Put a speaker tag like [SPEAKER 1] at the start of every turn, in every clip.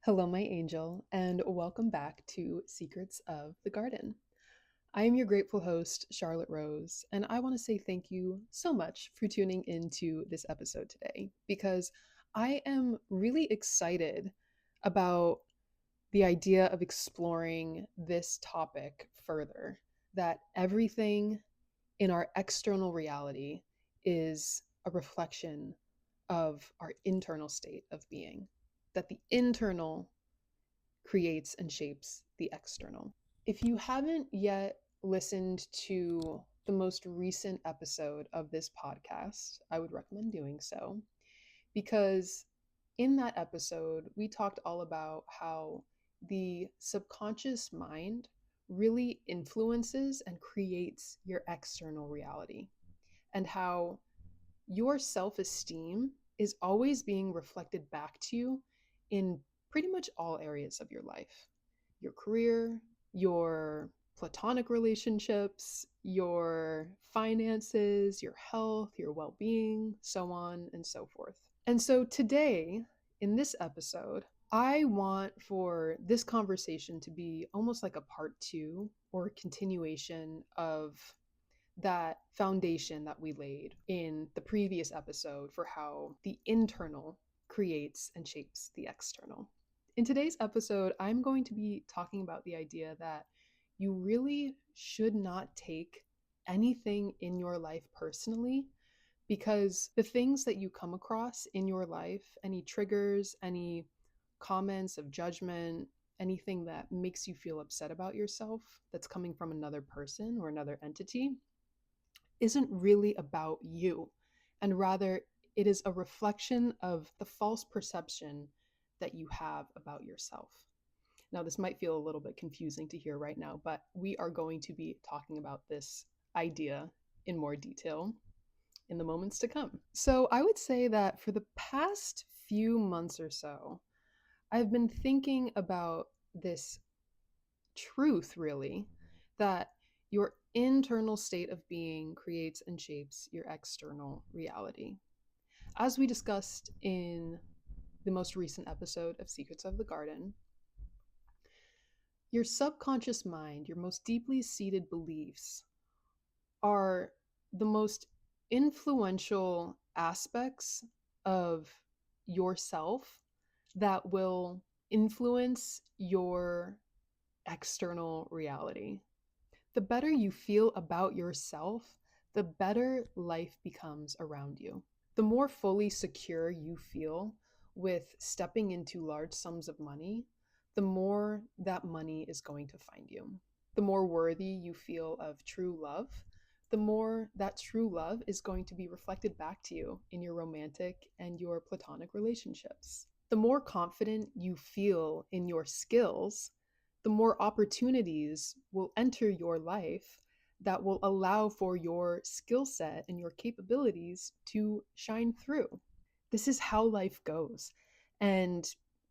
[SPEAKER 1] Hello, my angel, and welcome back to Secrets of the Garden. I am your grateful host, Charlotte Rose, and I want to say thank you so much for tuning into this episode today because I am really excited about the idea of exploring this topic further. That everything in our external reality is a reflection of our internal state of being. That the internal creates and shapes the external. If you haven't yet listened to the most recent episode of this podcast, I would recommend doing so because in that episode, we talked all about how the subconscious mind really influences and creates your external reality, and how your self esteem is always being reflected back to you in pretty much all areas of your life: your career, your platonic relationships, your finances, your health, your well being, so on and so forth. And so today, in this episode, I want for this conversation to be almost like a part two or a continuation of that foundation that we laid in the previous episode for how the internal creates and shapes the external. In today's episode, I'm going to be talking about the idea that you really should not take anything in your life personally, because the things that you come across in your life, any triggers, any comments of judgment, anything that makes you feel upset about yourself that's coming from another person or another entity, isn't really about you, and rather it is a reflection of the false perception that you have about yourself. Now, this might feel a little bit confusing to hear right now, but we are going to be talking about this idea in more detail in the moments to come. So, I would say that for the past few months or so, I've been thinking about this truth, really, that your internal state of being creates and shapes your external reality. As we discussed in the most recent episode of Secrets of the Garden, your subconscious mind, your most deeply seated beliefs, are the most influential aspects of yourself that will influence your external reality. The better you feel about yourself, the better life becomes around you. The more fully secure you feel with stepping into large sums of money, the more that money is going to find you. The more worthy you feel of true love, the more that true love is going to be reflected back to you in your romantic and your platonic relationships. The more confident you feel in your skills, the more opportunities will enter your life that will allow for your skill set and your capabilities to shine through. This is how life goes. And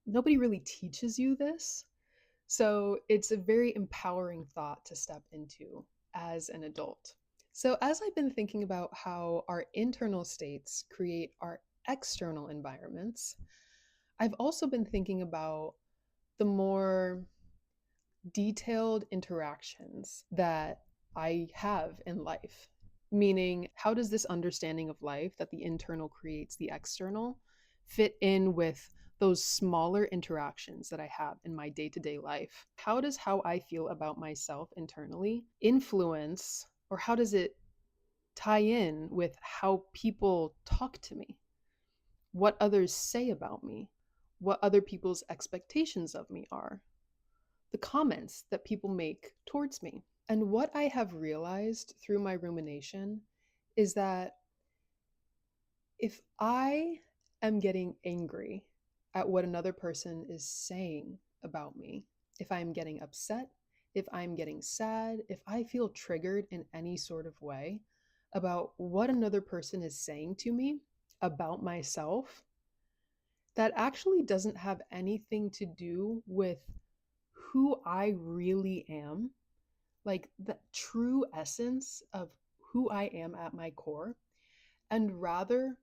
[SPEAKER 1] nobody really teaches you this. So it's a very empowering thought to step into as an adult. So, as I've been thinking about how our internal states create our external environments, I've also been thinking about the more detailed interactions that I have in life. Meaning, how does this understanding of life, that the internal creates the external, fit in with those smaller interactions that I have in my day to day life? How does how I feel about myself internally influence, or how does it tie in with how people talk to me? What others say about me? What other people's expectations of me are? The comments that people make towards me. And what I have realized through my rumination is that if I am getting angry at what another person is saying about me, if I'm getting upset, if I'm getting sad, if I feel triggered in any sort of way about what another person is saying to me about myself, that actually doesn't have anything to do with who I really am, like the true essence of who I am at my core, and rather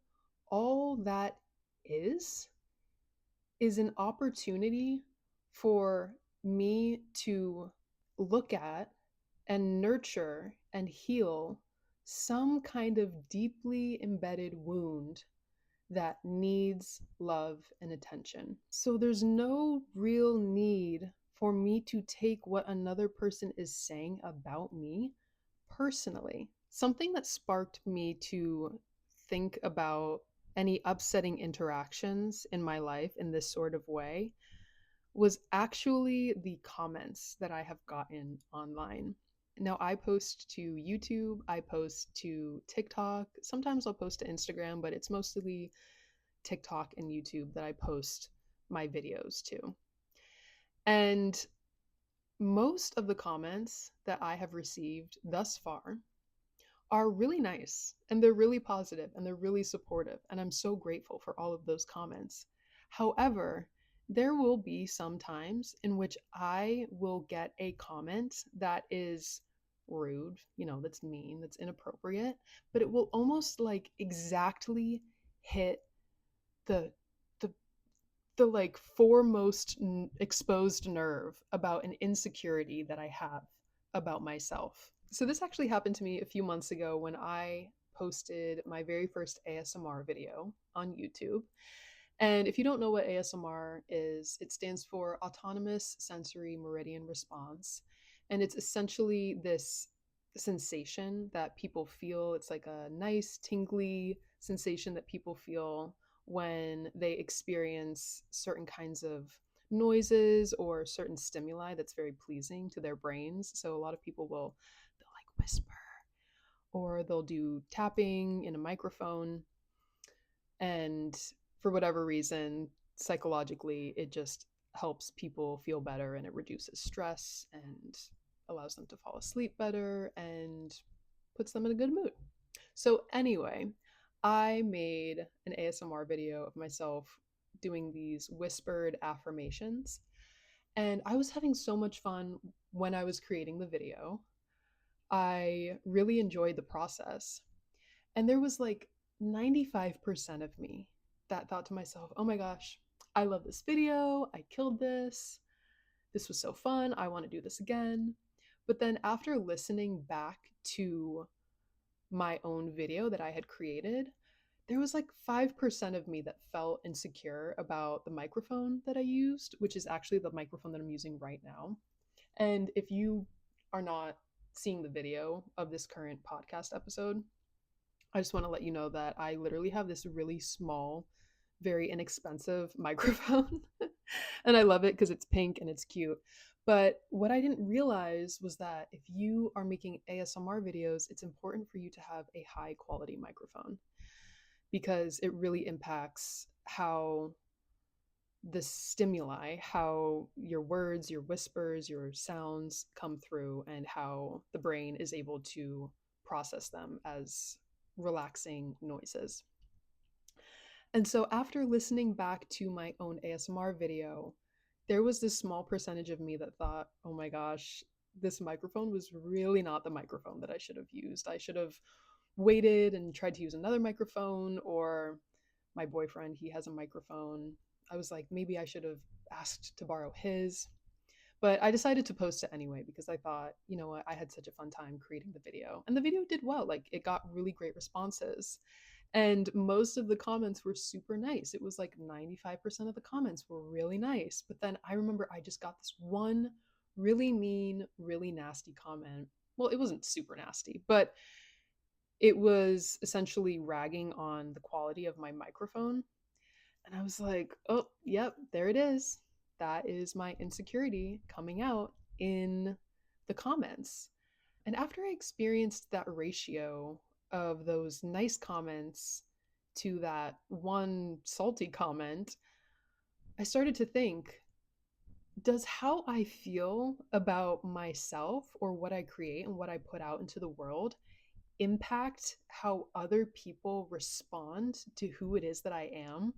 [SPEAKER 1] all that is is an opportunity for me to look at and nurture and heal some kind of deeply embedded wound that needs love and attention. So there's no real need for me to take what another person is saying about me personally. Something that sparked me to think about any upsetting interactions in my life in this sort of way was actually the comments that I have gotten online. Now, I post to YouTube, I post to TikTok. Sometimes I'll post to Instagram, but it's mostly TikTok and YouTube that I post my videos to. And most of the comments that I have received thus far are really nice and they're really positive and they're really supportive. And I'm so grateful for all of those comments. However, there will be some times in which I will get a comment that is rude, that's mean, that's inappropriate, but it will almost like exactly hit the the the like foremost exposed nerve about an insecurity that I have about myself. So this actually happened to me a few months ago when I posted my very first ASMR video on YouTube. And if you don't know what ASMR is, it stands for Autonomous Sensory Meridian Response. And it's essentially this sensation that people feel. It's like a nice, tingly sensation that people feel when they experience certain kinds of noises or certain stimuli that's very pleasing to their brains. So a lot of people they'll like whisper or they'll do tapping in a microphone, and for whatever reason, psychologically, it just helps people feel better and it reduces stress and allows them to fall asleep better and puts them in a good mood. So, anyway, I made an ASMR video of myself doing these whispered affirmations, and I was having so much fun when I was creating the video. I really enjoyed the process. And there was like 95% of me that thought to myself, oh my gosh, I love this video. I killed this. This was so fun. I want to do this again. But then after listening back to my own video that I had created, there was like 5% of me that felt insecure about the microphone that I used, which is actually the microphone that I'm using right now. And if you are not seeing the video of this current podcast episode, I just want to let you know that I literally have this really small, very inexpensive microphone. And I love it because it's pink and it's cute. But what I didn't realize was that if you are making ASMR videos, it's important for you to have a high quality microphone because it really impacts how the stimuli, how your words, your whispers, your sounds come through, and how the brain is able to process them as relaxing noises. And so after listening back to my own ASMR video, there was this small percentage of me that thought, oh my gosh, this microphone was really not the microphone that I should have used. I should have waited and tried to use another microphone, or my boyfriend, he has a microphone. I was like, maybe I should have asked to borrow his. But I decided to post it anyway because I thought, you know what, I had such a fun time creating the video. And the video did well. Like, it got really great responses. And most of the comments were super nice. It was like 95% of the comments were really nice. But then I remember I just got this one really mean, really nasty comment. Well, it wasn't super nasty, but it was essentially ragging on the quality of my microphone. And I was like, oh, yep, there it is. That is my insecurity coming out in the comments. And after I experienced that ratio of those nice comments to that one salty comment, I started to think, does how I feel about myself or what I create and what I put out into the world impact how other people respond to who it is that I am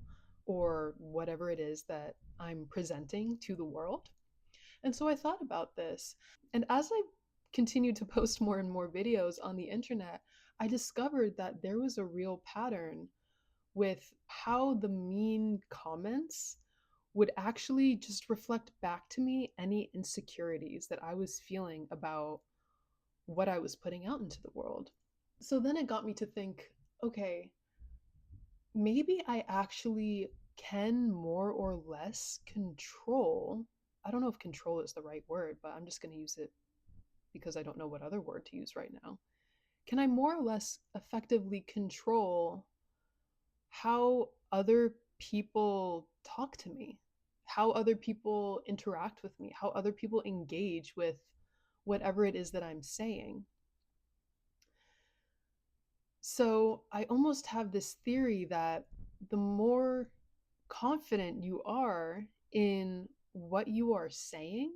[SPEAKER 1] or whatever it is that I'm presenting to the world? And so I thought about this. And as I continued to post more and more videos on the internet, I discovered that there was a real pattern with how the mean comments would actually just reflect back to me any insecurities that I was feeling about what I was putting out into the world. So then it got me to think, okay, maybe I actually can more or less control. I don't know if control is the right word, but I'm just going to use it because I don't know what other word to use right now. Can I more or less effectively control how other people talk to me, how other people interact with me, how other people engage with whatever it is that I'm saying? So I almost have this theory that the more confident you are in what you are saying,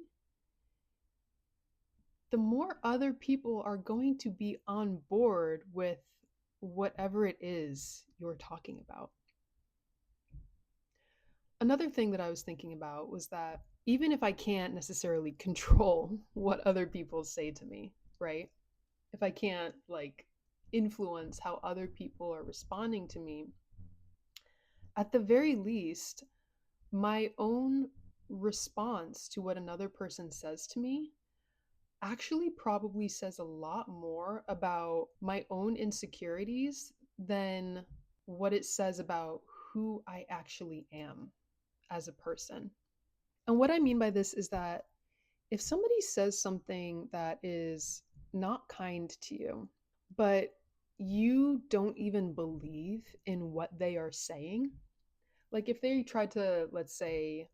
[SPEAKER 1] the more other people are going to be on board with whatever it is you're talking about. Another thing that I was thinking about was that even if I can't necessarily control what other people say to me, right? If I can't like influence how other people are responding to me, at the very least, my own response to what another person says to me actually probably says a lot more about my own insecurities than what it says about who I actually am as a person. And what I mean by this is that if somebody says something that is not kind to you, but you don't even believe in what they are saying, like if they try to, let's say,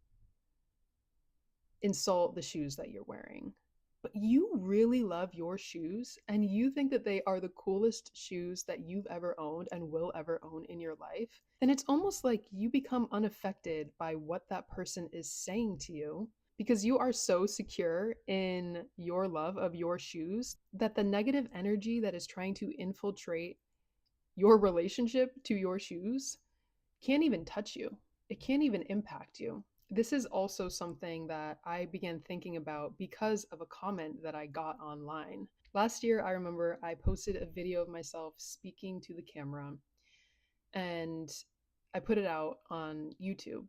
[SPEAKER 1] insult the shoes that you're wearing, but you really love your shoes and you think that they are the coolest shoes that you've ever owned and will ever own in your life, then it's almost like you become unaffected by what that person is saying to you because you are so secure in your love of your shoes that the negative energy that is trying to infiltrate your relationship to your shoes can't even touch you. It can't even impact you. This is also something that I began thinking about because of a comment that I got online. Last year, I remember I posted a video of myself speaking to the camera and I put it out on YouTube.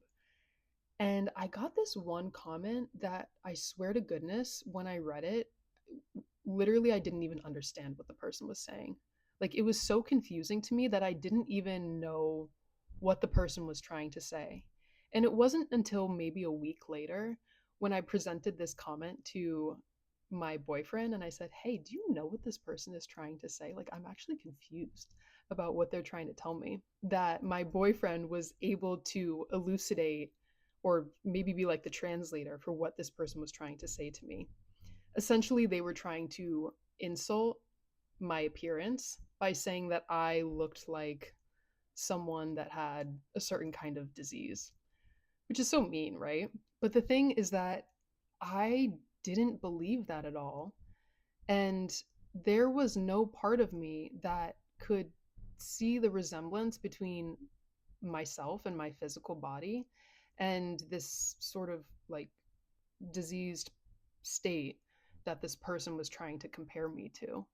[SPEAKER 1] And I got this one comment that I swear to goodness, when I read it, literally I didn't even understand what the person was saying. Like it was so confusing to me that I didn't even know what the person was trying to say. And it wasn't until maybe a week later when I presented this comment to my boyfriend and I said, "Hey, do you know what this person is trying to say? Like I'm actually confused about what they're trying to tell me." That my boyfriend was able to elucidate or maybe be like the translator for what this person was trying to say to me. Essentially, they were trying to insult my appearance by saying that I looked like someone that had a certain kind of disease, which is so mean, right? But the thing is that I didn't believe that at all. And there was no part of me that could see the resemblance between myself and my physical body and this sort of like diseased state that this person was trying to compare me to.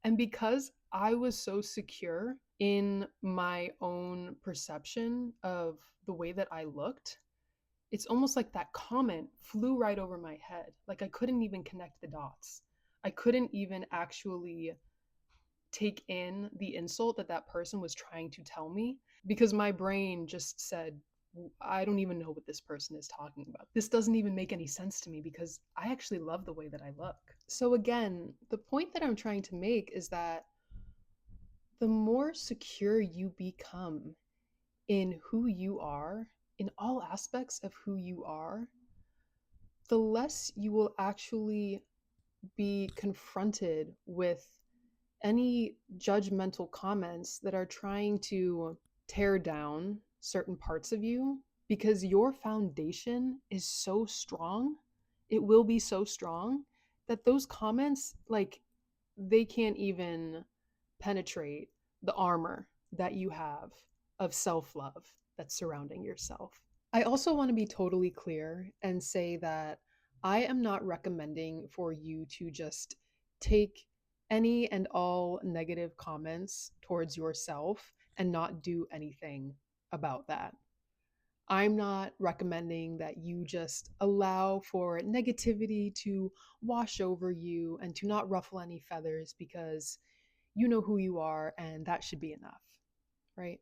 [SPEAKER 1] And because I was so secure in my own perception of the way that I looked, it's almost like that comment flew right over my head. Like I couldn't even connect the dots. I couldn't even actually take in the insult that that person was trying to tell me because my brain just said, I don't even know what this person is talking about. This doesn't even make any sense to me because I actually love the way that I look. So, again, the point that I'm trying to make is that the more secure you become in who you are, in all aspects of who you are, the less you will actually be confronted with any judgmental comments that are trying to tear down certain parts of you because your foundation is so strong. It will be so strong that those comments, like, they can't even penetrate the armor that you have of self love that's surrounding yourself. I also want to be totally clear and say that I am not recommending for you to just take any and all negative comments towards yourself and not do anything about that. I'm not recommending that you just allow for negativity to wash over you and to not ruffle any feathers because you know who you are and that should be enough, right?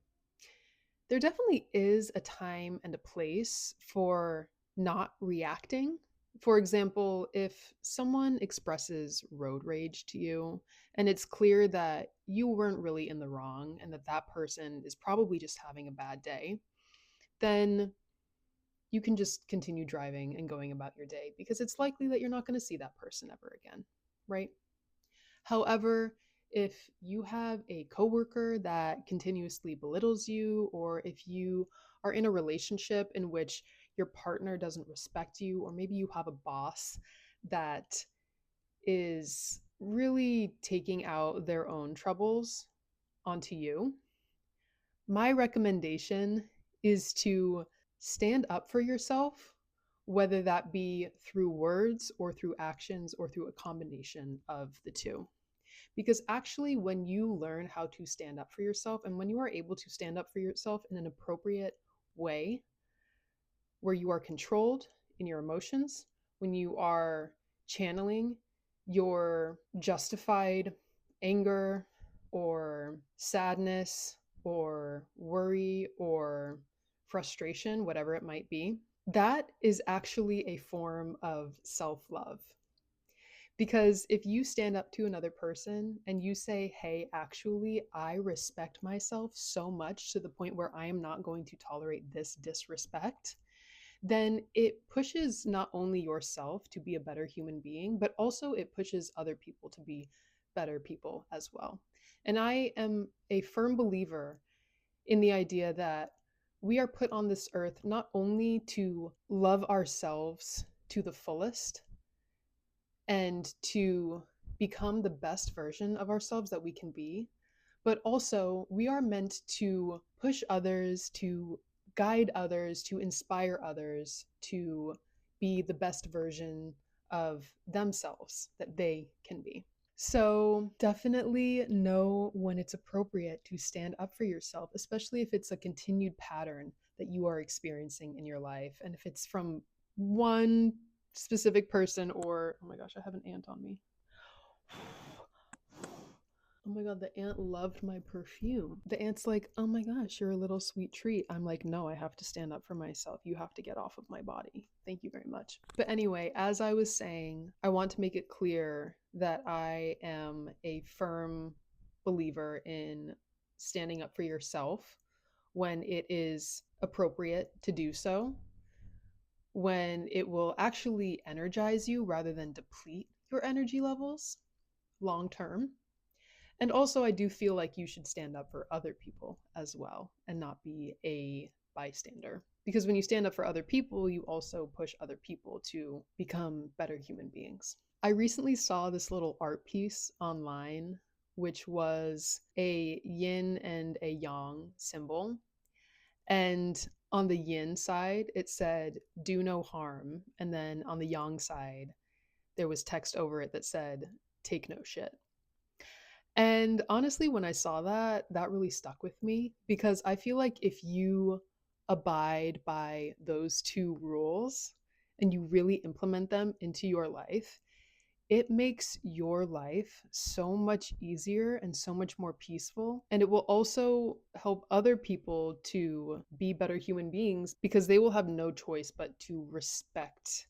[SPEAKER 1] There definitely is a time and a place for not reacting. For example, if someone expresses road rage to you and it's clear that you weren't really in the wrong and that that person is probably just having a bad day, then you can just continue driving and going about your day because it's likely that you're not going to see that person ever again, right? However, if you have a coworker that continuously belittles you, or if you are in a relationship in which your partner doesn't respect you, or maybe you have a boss that is really taking out their own troubles onto you, my recommendation is to stand up for yourself, whether that be through words or through actions or through a combination of the two. Because actually, when you learn how to stand up for yourself and when you are able to stand up for yourself in an appropriate way, where you are controlled in your emotions, when you are channeling your justified anger or sadness or worry or frustration, whatever it might be, that is actually a form of self love. Because if you stand up to another person and you say, hey, actually, I respect myself so much to the point where I am not going to tolerate this disrespect, then it pushes not only yourself to be a better human being, but also it pushes other people to be better people as well. And I am a firm believer in the idea that we are put on this earth not only to love ourselves to the fullest and to become the best version of ourselves that we can be, but also we are meant to push others, to guide others, to inspire others to be the best version of themselves that they can be. So definitely know when it's appropriate to stand up for yourself, especially if it's a continued pattern that you are experiencing in your life. And if it's from one specific person, or, oh my gosh, I have an ant on me. Oh my god, the ant loved my perfume. The ant's like, oh my gosh, you're a little sweet treat. I'm like, no, I have to stand up for myself. You have to get off of my body. Thank you very much. But anyway, as I was saying, I want to make it clear that I am a firm believer in standing up for yourself when it is appropriate to do so, when it will actually energize you rather than deplete your energy levels long term. And also, I do feel like you should stand up for other people as well and not be a bystander. Because when you stand up for other people, you also push other people to become better human beings. I recently saw this little art piece online, which was a yin and a yang symbol. And on the yin side, it said, do no harm. And then on the yang side, there was text over it that said, take no shit. And honestly, when I saw that, that really stuck with me because I feel like if you abide by those two rules and you really implement them into your life, it makes your life so much easier and so much more peaceful. And it will also help other people to be better human beings because they will have no choice but to respect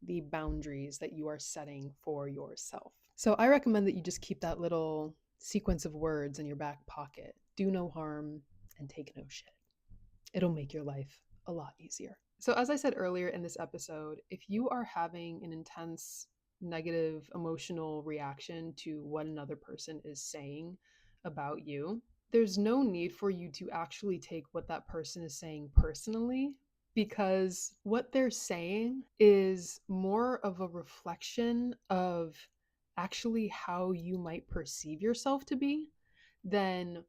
[SPEAKER 1] the boundaries that you are setting for yourself. So I recommend that you just keep that little sequence of words in your back pocket. Do no harm and take no shit. It'll make your life a lot easier. So, as I said earlier in this episode, if you are having an intense negative emotional reaction to what another person is saying about you, there's no need for you to actually take what that person is saying personally, because what they're saying is more of a reflection of actually how you might perceive yourself to be than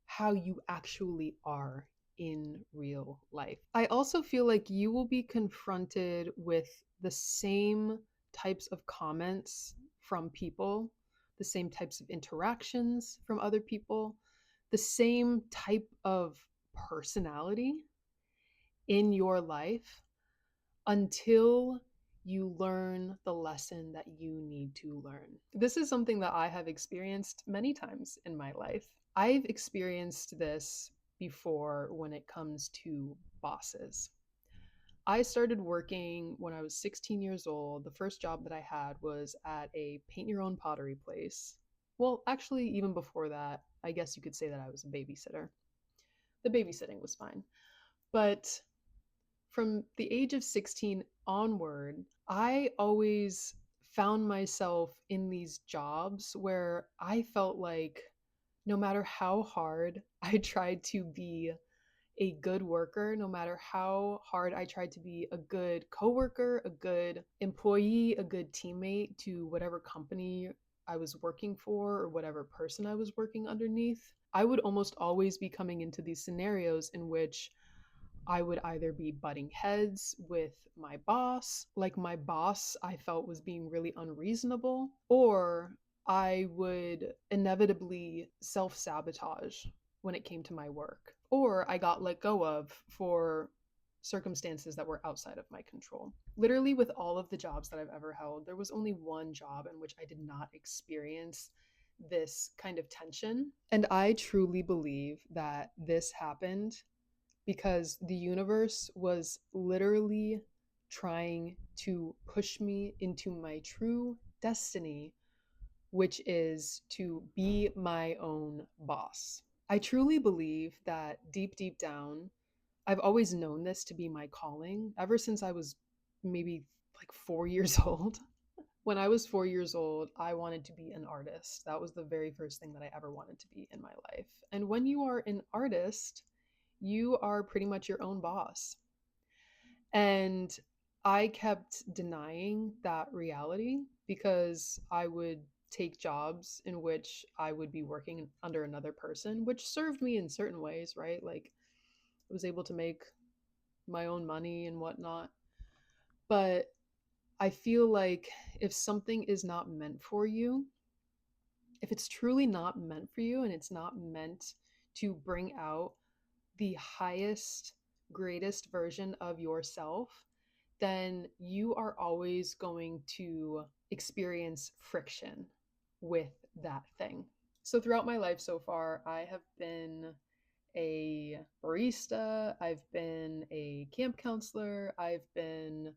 [SPEAKER 1] how you actually are in real life. I also feel like you will be confronted with the same types of comments from people, the same types of interactions from other people, the same type of personality in your life until you learn the lesson that you need to learn. This is something that I have experienced many times in my life. I've experienced this before when it comes to bosses. I started working when I was 16 years old. The first job that I had was at a paint your own pottery place. Well, actually, even before that, I guess you could say that I was a babysitter. The babysitting was fine. But from the age of 16 onward, I always found myself in these jobs where I felt like no matter how hard I tried to be a good worker, no matter how hard I tried to be a good coworker, a good employee, a good teammate to whatever company I was working for or whatever person I was working underneath, I would almost always be coming into these scenarios in which I would either be butting heads with my boss, like my boss I felt was being really unreasonable, or I would inevitably self sabotage when it came to my work, or I got let go of for circumstances that were outside of my control. Literally, with all of the jobs that I've ever held, there was only one job in which I did not experience this kind of tension. And I truly believe that this happened because the universe was literally trying to push me into my true destiny, which is to be my own boss. I truly believe that deep, deep down, I've always known this to be my calling ever since I was maybe like 4 years old. When I was 4 years old, I wanted to be an artist. That was the very first thing that I ever wanted to be in my life. And when you are an artist, you are pretty much your own boss. And I kept denying that reality because I would take jobs in which I would be working under another person, which served me in certain ways, right? Like I was able to make my own money and whatnot. But I feel like if something is not meant for you, if it's truly not meant for you and it's not meant to bring out the highest, greatest version of yourself, then you are always going to experience friction with that thing. So, throughout my life so far, I have been a barista, I've been a camp counselor, I've been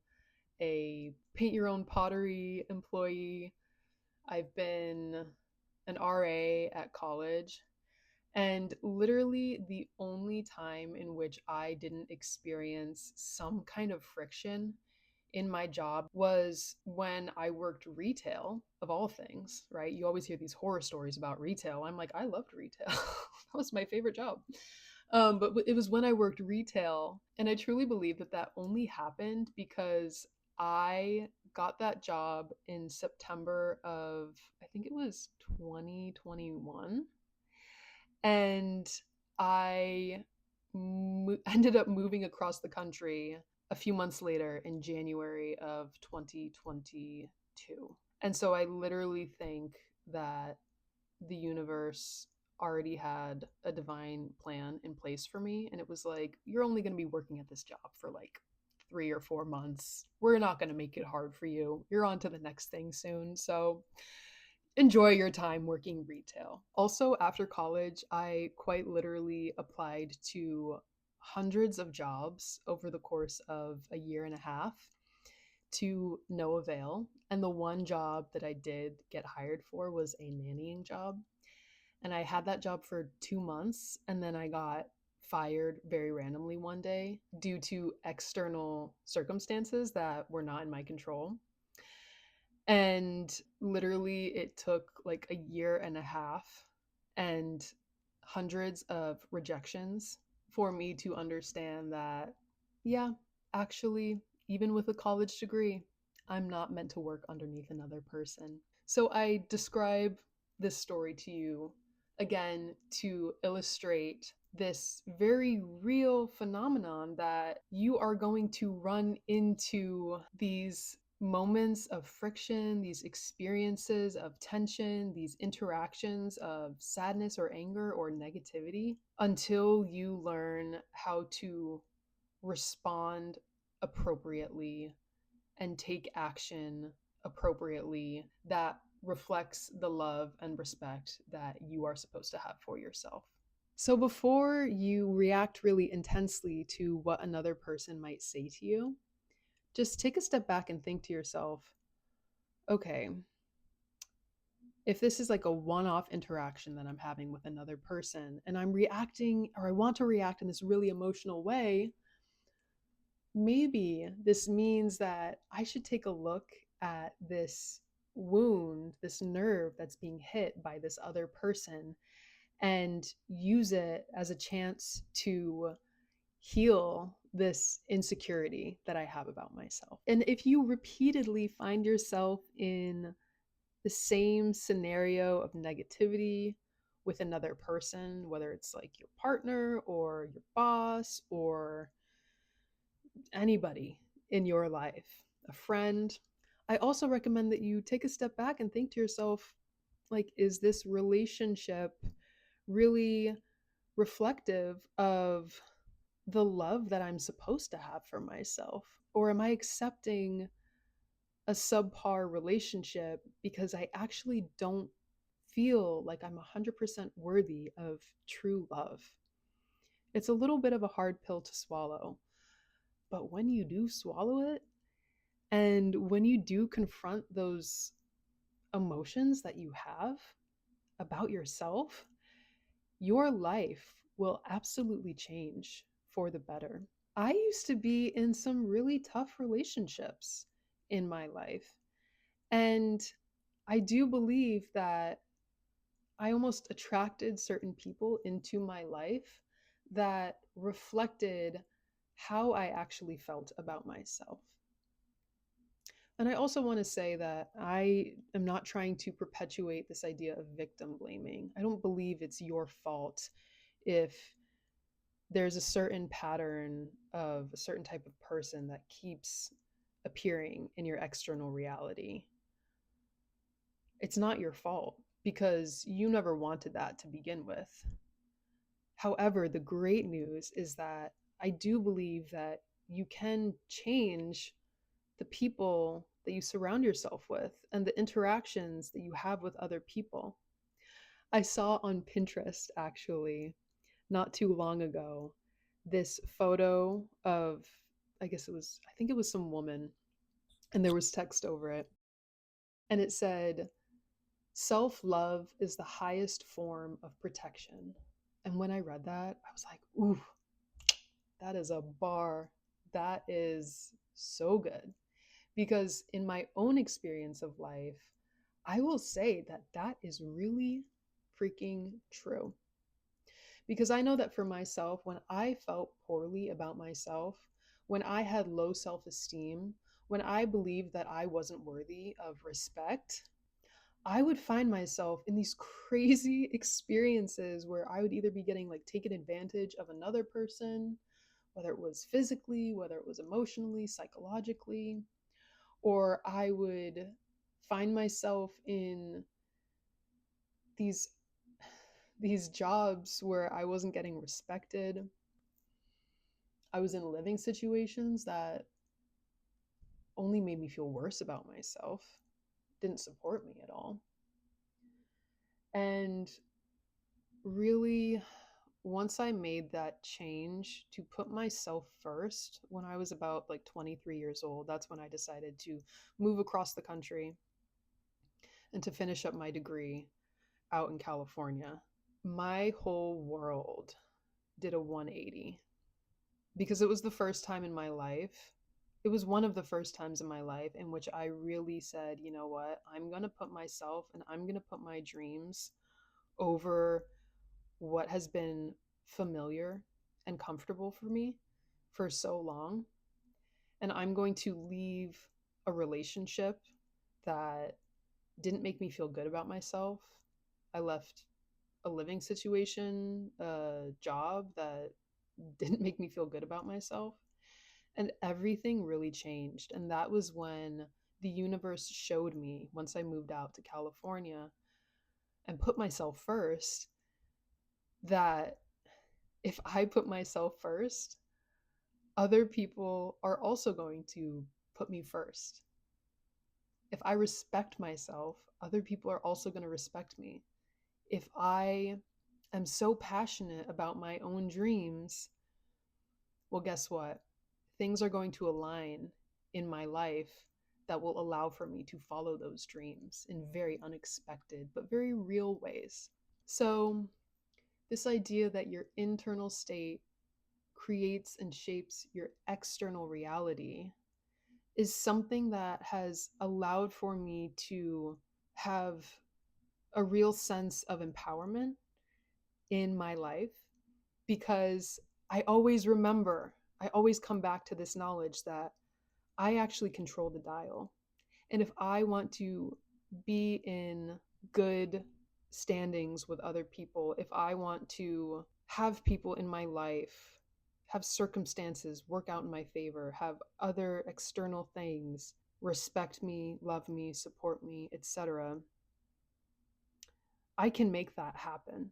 [SPEAKER 1] a paint your own pottery employee, I've been an RA at college. And literally, the only time in which I didn't experience some kind of friction in my job was when I worked retail, of all things, right? You always hear these horror stories about retail. I'm like, I loved retail. That was my favorite job. But it was when I worked retail. And I truly believe that that only happened because I got that job in September of, I think it was 2021. And I ended up moving across the country a few months later in January of 2022. And so I literally think that the universe already had a divine plan in place for me. And it was like, you're only going to be working at this job for like 3 or 4 months. We're not going to make it hard for you. You're on to the next thing soon. So enjoy your time working retail. Also, after college, I quite literally applied to hundreds of jobs over the course of a year and a half to no avail. And the one job that I did get hired for was a nannying job. And I had that job for 2 months, and then I got fired very randomly one day due to external circumstances that were not in my control. And literally, it took like a year and a half and hundreds of rejections for me to understand that, yeah, actually, even with a college degree, I'm not meant to work underneath another person. So I describe this story to you again to illustrate this very real phenomenon that you are going to run into these moments of friction, these experiences of tension, these interactions of sadness or anger or negativity until you learn how to respond appropriately and take action appropriately that reflects the love and respect that you are supposed to have for yourself. So before you react really intensely to what another person might say to you, just take a step back and think to yourself, okay, if this is like a one-off interaction that I'm having with another person and I'm reacting, or I want to react in this really emotional way, maybe this means that I should take a look at this wound, this nerve that's being hit by this other person, and use it as a chance to heal this insecurity that I have about myself. And if you repeatedly find yourself in the same scenario of negativity with another person, whether it's like your partner or your boss or anybody in your life, a friend, I also recommend that you take a step back and think to yourself, like, is this relationship really reflective of the love that I'm supposed to have for myself? Or am I accepting a subpar relationship because I actually don't feel like I'm 100% worthy of true love? It's a little bit of a hard pill to swallow, but when you do swallow it, and when you do confront those emotions that you have about yourself, your life will absolutely change for the better. I used to be in some really tough relationships in my life. And I do believe that I almost attracted certain people into my life that reflected how I actually felt about myself. And I also want to say that I am not trying to perpetuate this idea of victim blaming. I don't believe it's your fault if there's a certain pattern of a certain type of person that keeps appearing in your external reality. It's not your fault because you never wanted that to begin with. However, the great news is that I do believe that you can change the people that you surround yourself with and the interactions that you have with other people. I saw on Pinterest actually not too long ago this photo of, I think it was some woman, and there was text over it. And it said, self love is the highest form of protection. And when I read that, I was like, ooh, that is a bar. That is so good. Because in my own experience of life, I will say that that is really freaking true. Because I know that for myself, when I felt poorly about myself, when I had low self esteem, when I believed that I wasn't worthy of respect, I would find myself in these crazy experiences where I would either be getting like taken advantage of another person, whether it was physically, whether it was emotionally, psychologically, or I would find myself in these these jobs where I wasn't getting respected. I was in living situations that only made me feel worse about myself, didn't support me at all. And really, once I made that change to put myself first, when I was about like 23 years old, that's when I decided to move across the country and to finish up my degree out in California. My whole world did a 180 because it was the first time in my life. It was one of the first times in my life in which I really said, you know what, I'm going to put myself and I'm going to put my dreams over what has been familiar and comfortable for me for so long. And I'm going to leave a relationship that didn't make me feel good about myself. I left a living situation, a job that didn't make me feel good about myself. And everything really changed. And that was when the universe showed me, once I moved out to California and put myself first, that if I put myself first, other people are also going to put me first. If I respect myself, other people are also going to respect me. If I am so passionate about my own dreams, well, guess what? Things are going to align in my life that will allow for me to follow those dreams in very unexpected but very real ways. So, this idea that your internal state creates and shapes your external reality is something that has allowed for me to have a real sense of empowerment in my life, because I always come back to this knowledge that I actually control the dial. And if I want to be in good standings with other people, if I want to have people in my life, have circumstances work out in my favor, have other external things respect me, love me, support me, etc., I can make that happen.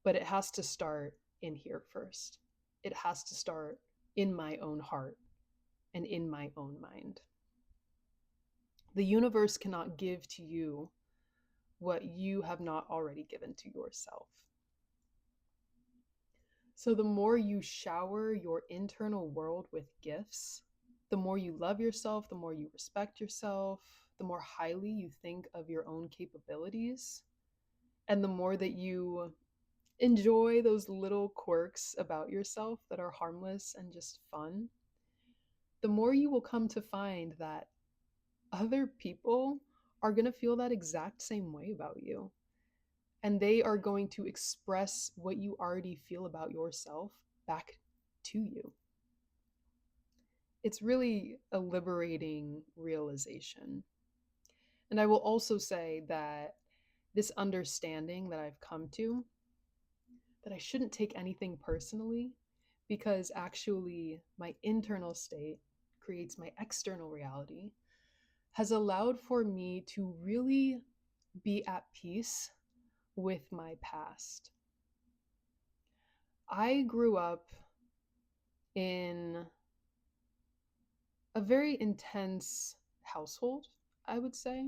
[SPEAKER 1] But it has to start in here first. It has to start in my own heart and in my own mind. The universe cannot give to you what you have not already given to yourself. So, the more you shower your internal world with gifts, the more you love yourself, the more you respect yourself, the more highly you think of your own capabilities, and the more that you enjoy those little quirks about yourself that are harmless and just fun, the more you will come to find that other people are going to feel that exact same way about you. And they are going to express what you already feel about yourself back to you. It's really a liberating realization. And I will also say that this understanding that I've come to, that I shouldn't take anything personally, because actually my internal state creates my external reality, has allowed for me to really be at peace with my past. I grew up in a very intense household, I would say.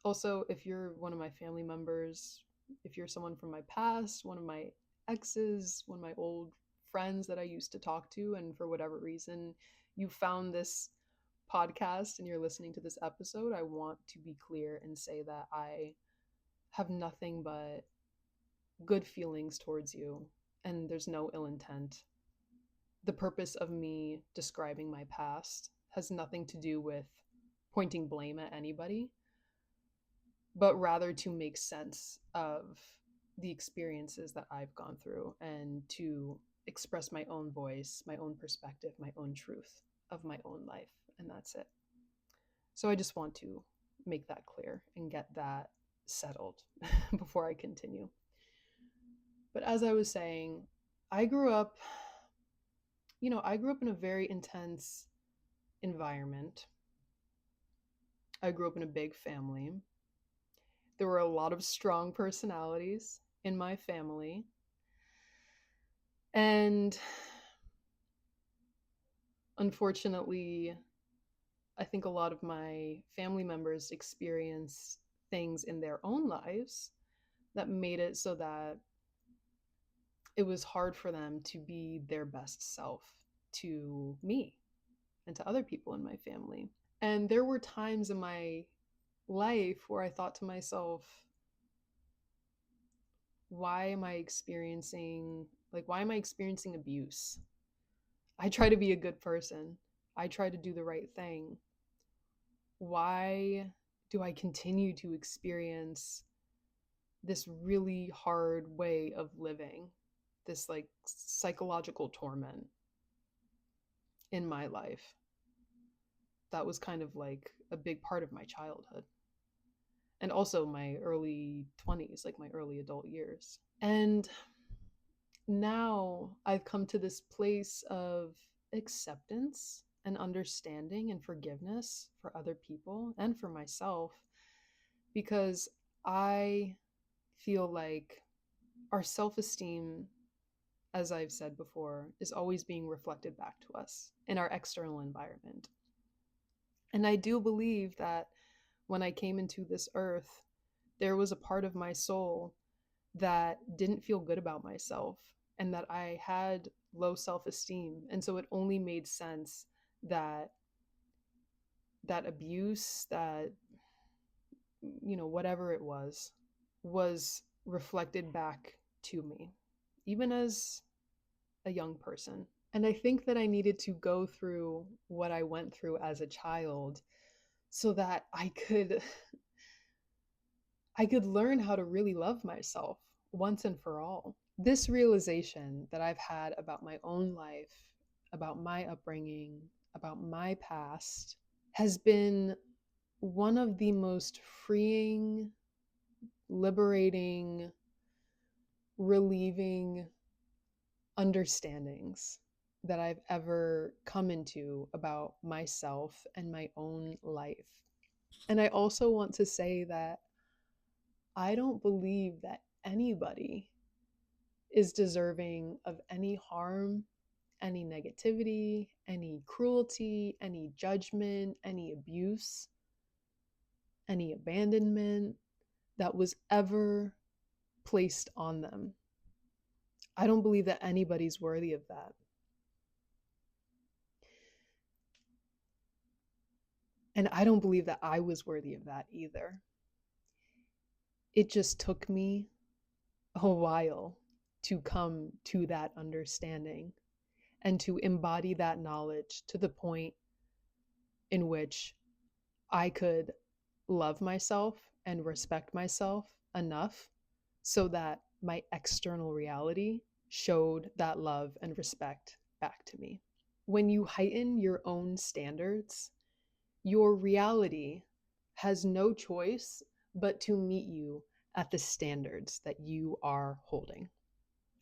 [SPEAKER 1] Also, if you're one of my family members, if you're someone from my past, one of my exes, one of my old friends that I used to talk to, and for whatever reason you found this podcast and you're listening to this episode, I want to be clear and say that I have nothing but good feelings towards you, and there's no ill intent. The purpose of me describing my past has nothing to do with pointing blame at anybody, but rather to make sense of the experiences that I've gone through and to express my own voice, my own perspective, my own truth of my own life. And that's it. So I just want to make that clear and get that settled before I continue. But as I was saying, I grew up in a very intense environment. I grew up in a big family. There were a lot of strong personalities in my family. And unfortunately, I think a lot of my family members experienced things in their own lives that made it so that it was hard for them to be their best self to me and to other people in my family. And there were times in my life where I thought to myself, why am I experiencing abuse? I try to be a good person. I try to do the right thing. Why do I continue to experience this really hard way of living, this like psychological torment in my life? That was kind of like a big part of my childhood. And also my early 20s, like my early adult years. And now I've come to this place of acceptance and understanding and forgiveness for other people and for myself, because I feel like our self-esteem as I've said before, is always being reflected back to us in our external environment. And I do believe that when I came into this earth, there was a part of my soul that didn't feel good about myself and that I had low self-esteem. And so it only made sense that that abuse, that, whatever it was reflected back to me, even as a young person. And I think that I needed to go through what I went through as a child so that I could learn how to really love myself once and for all. This realization that I've had about my own life, about my upbringing, about my past has been one of the most freeing, liberating, relieving understandings that I've ever come into about myself and my own life. And I also want to say that I don't believe that anybody is deserving of any harm, any negativity, any cruelty, any judgment, any abuse, any abandonment that was ever placed on them. I don't believe that anybody's worthy of that. And I don't believe that I was worthy of that either. It just took me a while to come to that understanding and to embody that knowledge to the point in which I could love myself and respect myself enough so that my external reality showed that love and respect back to me. When you heighten your own standards, your reality has no choice but to meet you at the standards that you are holding.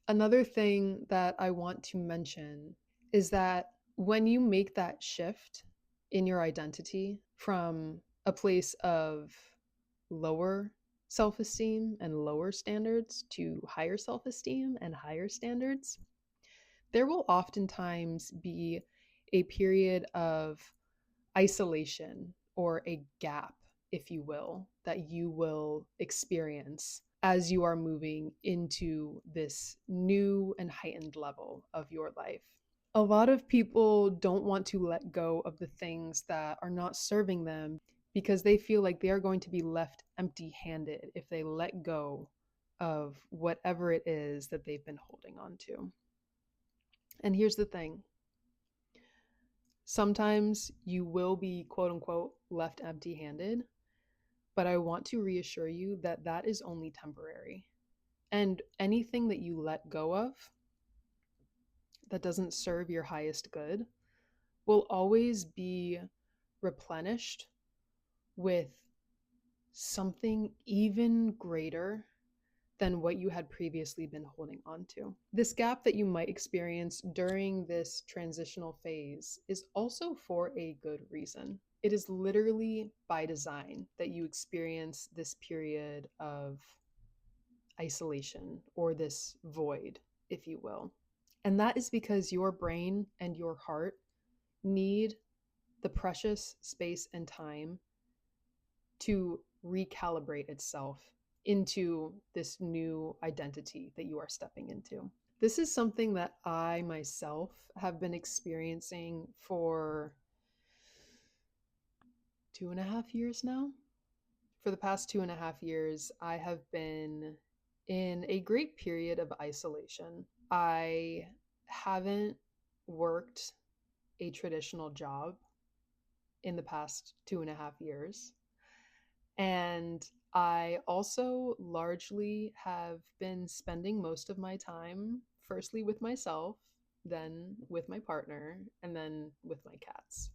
[SPEAKER 1] Another thing that I want to mention is that when you make that shift in your identity from a place of lower self-esteem and lower standards to higher self-esteem and higher standards, there will oftentimes be a period of isolation or a gap, if you will, that you will experience as you are moving into this new and heightened level of your life. A lot of people don't want to let go of the things that are not serving them because they feel like they are going to be left empty-handed if they let go of whatever it is that they've been holding on to. And here's the thing. Sometimes you will be, quote unquote, left empty-handed, but I want to reassure you that that is only temporary. And anything that you let go of that doesn't serve your highest good will always be replenished with something even greater than what you had previously been holding on to. This gap that you might experience during this transitional phase is also for a good reason. It is literally by design that you experience this period of isolation or this void, if you will. And that is because your brain and your heart need the precious space and time to recalibrate itself into this new identity that you are stepping into. This is something that I myself have been experiencing for 2.5 years now. For the past 2.5 years, I have been in a great period of isolation. I haven't worked a traditional job in the past 2.5 years. And I also largely have been spending most of my time, firstly with myself, then with my partner, and then with my cats.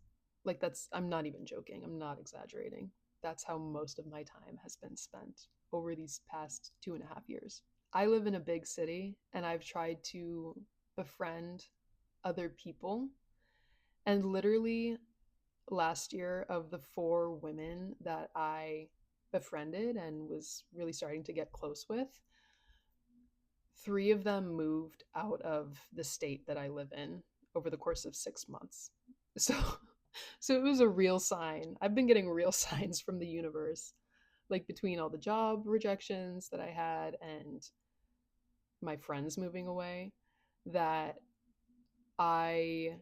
[SPEAKER 1] Like, I'm not even joking. I'm not exaggerating. That's how most of my time has been spent over these past 2.5 years. I live in a big city and I've tried to befriend other people. And literally last year, of the 4 women that I befriended and was really starting to get close with, 3 of them moved out of the state that I live in over the course of 6 months. So so it was a real sign. I've been getting real signs from the universe, like between all the job rejections that I had and my friends moving away, that I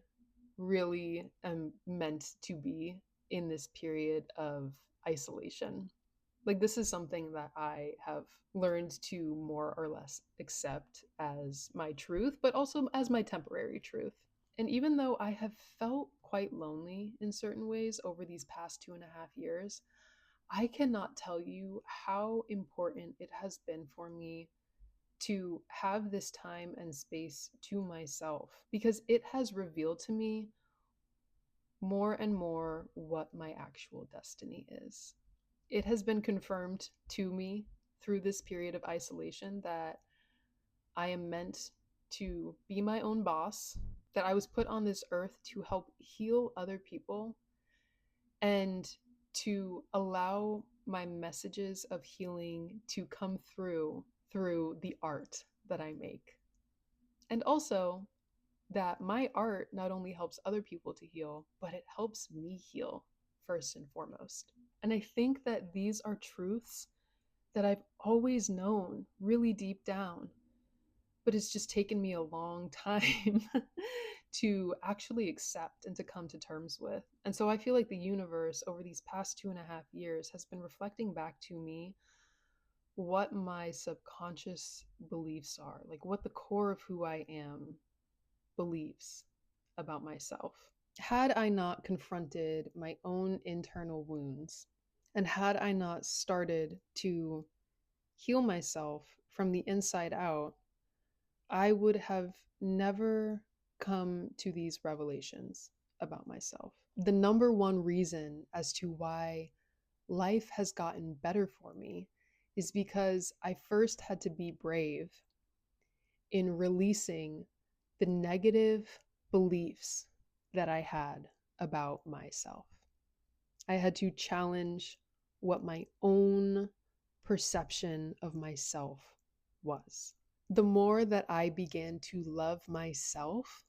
[SPEAKER 1] really am meant to be in this period of isolation. Like, this is something that I have learned to more or less accept as my truth, but also as my temporary truth. And even though I have felt quite lonely in certain ways over these past 2.5 years, I cannot tell you how important it has been for me to have this time and space to myself, because it has revealed to me more and more what my actual destiny is. It has been confirmed to me through this period of isolation that I am meant to be my own boss, that I was put on this earth to help heal other people and to allow my messages of healing to come through the art that I make. And also that my art not only helps other people to heal, but it helps me heal first and foremost. And I think that these are truths that I've always known really deep down, but it's just taken me a long time to actually accept and to come to terms with. And so I feel like the universe over these past 2.5 years has been reflecting back to me what my subconscious beliefs are, like what the core of who I am believes about myself. Had I not confronted my own internal wounds, and had I not started to heal myself from the inside out, I would have never come to these revelations about myself. The number one reason as to why life has gotten better for me is because I first had to be brave in releasing the negative beliefs that I had about myself. I had to challenge what my own perception of myself was. The more that I began to love myself,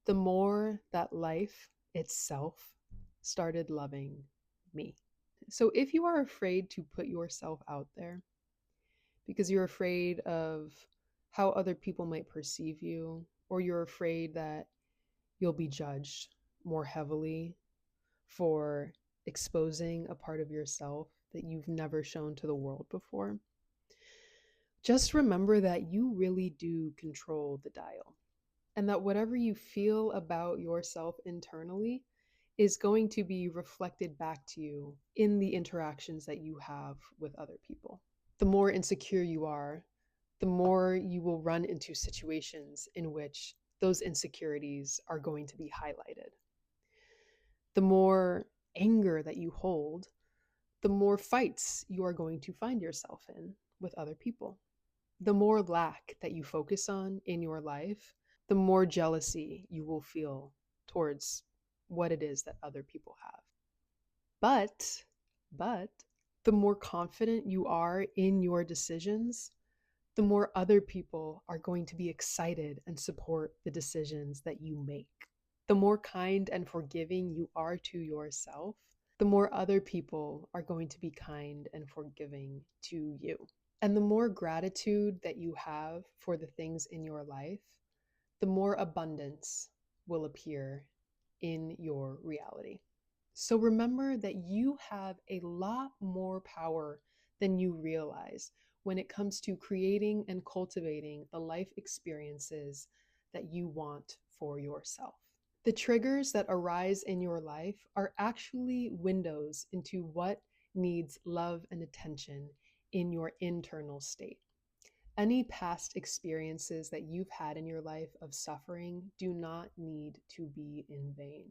[SPEAKER 1] the more that life itself started loving me. So if you are afraid to put yourself out there because you're afraid of how other people might perceive you, or you're afraid that you'll be judged more heavily for exposing a part of yourself that you've never shown to the world before, just remember that you really do control the dial, and that whatever you feel about yourself internally is going to be reflected back to you in the interactions that you have with other people. The more insecure you are, the more you will run into situations in which those insecurities are going to be highlighted. The more anger that you hold, the more fights you are going to find yourself in with other people. The more lack that you focus on in your life, the more jealousy you will feel towards what it is that other people have. But the more confident you are in your decisions, the more other people are going to be excited and support the decisions that you make. The more kind and forgiving you are to yourself, the more other people are going to be kind and forgiving to you. And the more gratitude that you have for the things in your life, the more abundance will appear in your reality. So remember that you have a lot more power than you realize when it comes to creating and cultivating the life experiences that you want for yourself. The triggers that arise in your life are actually windows into what needs love and attention in your internal state. Any past experiences that you've had in your life of suffering do not need to be in vain.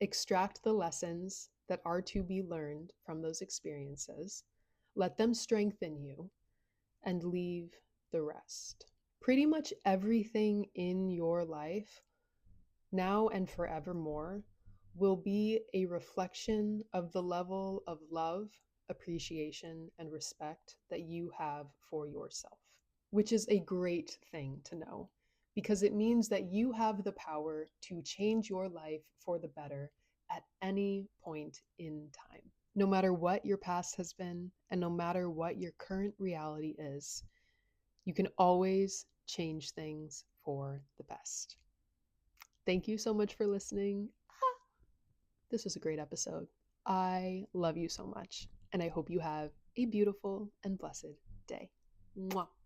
[SPEAKER 1] Extract the lessons that are to be learned from those experiences, let them strengthen you, and leave the rest. Pretty much everything in your life, now and forevermore, will be a reflection of the level of love, appreciation, and respect that you have for yourself. which is a great thing to know because it means that you have the power to change your life for the better at any point in time. No matter what your past has been, and no matter what your current reality is, you can always change things for the best. Thank you so much for listening. This was a great episode. I love you so much, and I hope you have a beautiful and blessed day. Mwah.